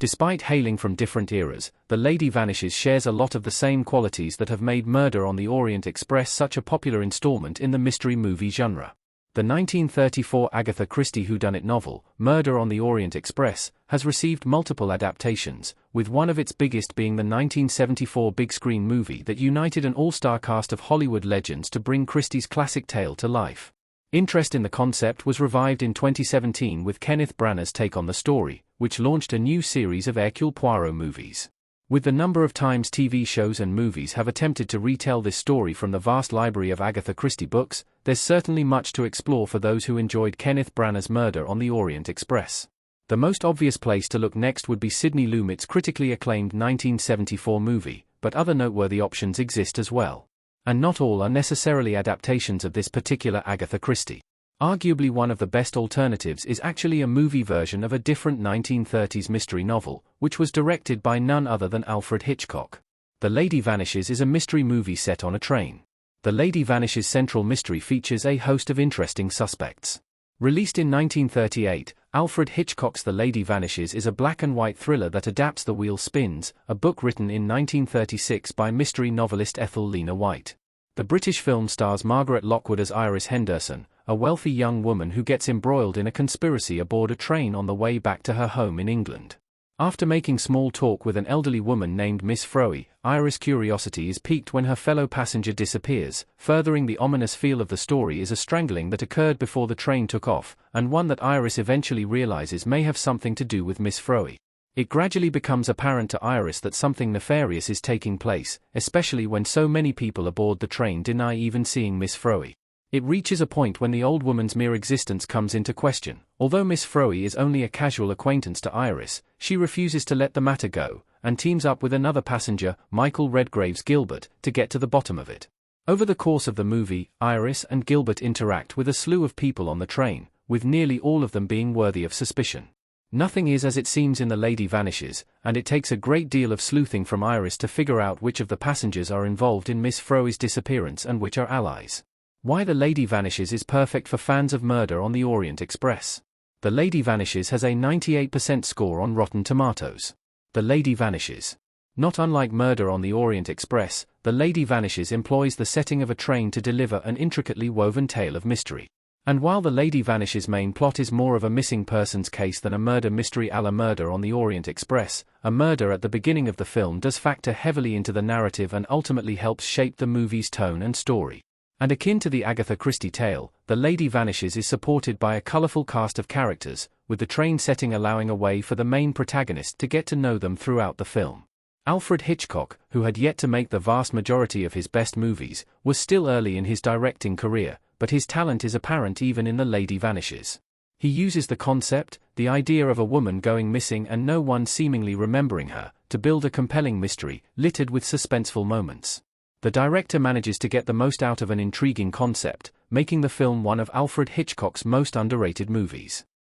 Despite hailing from different eras, The Lady Vanishes shares a lot of the same qualities that have made Murder on the Orient Express such a popular installment in the mystery movie genre. The 1934 Agatha Christie whodunit novel, Murder on the Orient Express, has received multiple adaptations, with one of its biggest being the 1974 big-screen movie that united an all-star cast of Hollywood legends to bring Christie's classic tale to life. Interest in the concept was revived in 2017 with Kenneth Branagh's take on the story, which launched a new series of Hercule Poirot movies. With the number of times TV shows and movies have attempted to retell this story from the vast library of Agatha Christie books, there's certainly much to explore for those who enjoyed Kenneth Branagh's Murder on the Orient Express. The most obvious place to look next would be Sidney Lumet's critically acclaimed 1974 movie, but other noteworthy options exist as well. And not all are necessarily adaptations of this particular Agatha Christie. Arguably one of the best alternatives is actually a movie version of a different 1930s mystery novel, which was directed by none other than Alfred Hitchcock. The Lady Vanishes is a mystery movie set on a train. The Lady Vanishes' central mystery features a host of interesting suspects. Released in 1938, Alfred Hitchcock's The Lady Vanishes is a black-and-white thriller that adapts The Wheel Spins, a book written in 1936 by mystery novelist Ethel Lena White. The British film stars Margaret Lockwood as Iris Henderson, a wealthy young woman who gets embroiled in a conspiracy aboard a train on the way back to her home in England. After making small talk with an elderly woman named Miss Froey, Iris' curiosity is piqued when her fellow passenger disappears. Furthering the ominous feel of the story is a strangling that occurred before the train took off, and one that Iris eventually realizes may have something to do with Miss Froey. It gradually becomes apparent to Iris that something nefarious is taking place, especially when so many people aboard the train deny even seeing Miss Froey. It reaches a point when the old woman's mere existence comes into question. Although Miss Froey is only a casual acquaintance to Iris, she refuses to let the matter go, and teams up with another passenger, Michael Redgrave's Gilbert, to get to the bottom of it. Over the course of the movie, Iris and Gilbert interact with a slew of people on the train, with nearly all of them being worthy of suspicion. Nothing is as it seems in The Lady Vanishes, and it takes a great deal of sleuthing from Iris to figure out which of the passengers are involved in Miss Froey's disappearance and which are allies. Why The Lady Vanishes is perfect for fans of Murder on the Orient Express. The Lady Vanishes has a 98% score on Rotten Tomatoes. The Lady Vanishes. Not unlike Murder on the Orient Express, The Lady Vanishes employs the setting of a train to deliver an intricately woven tale of mystery. And while The Lady Vanishes' main plot is more of a missing persons case than a murder mystery a la Murder on the Orient Express, a murder at the beginning of the film does factor heavily into the narrative and ultimately helps shape the movie's tone and story. And akin to the Agatha Christie tale, The Lady Vanishes is supported by a colorful cast of characters, with the train setting allowing a way for the main protagonist to get to know them throughout the film. Alfred Hitchcock, who had yet to make the vast majority of his best movies, was still early in his directing career, but his talent is apparent even in The Lady Vanishes. He uses the concept, the idea of a woman going missing and no one seemingly remembering her, to build a compelling mystery, littered with suspenseful moments. The director manages to get the most out of an intriguing concept, making the film one of Alfred Hitchcock's most underrated movies.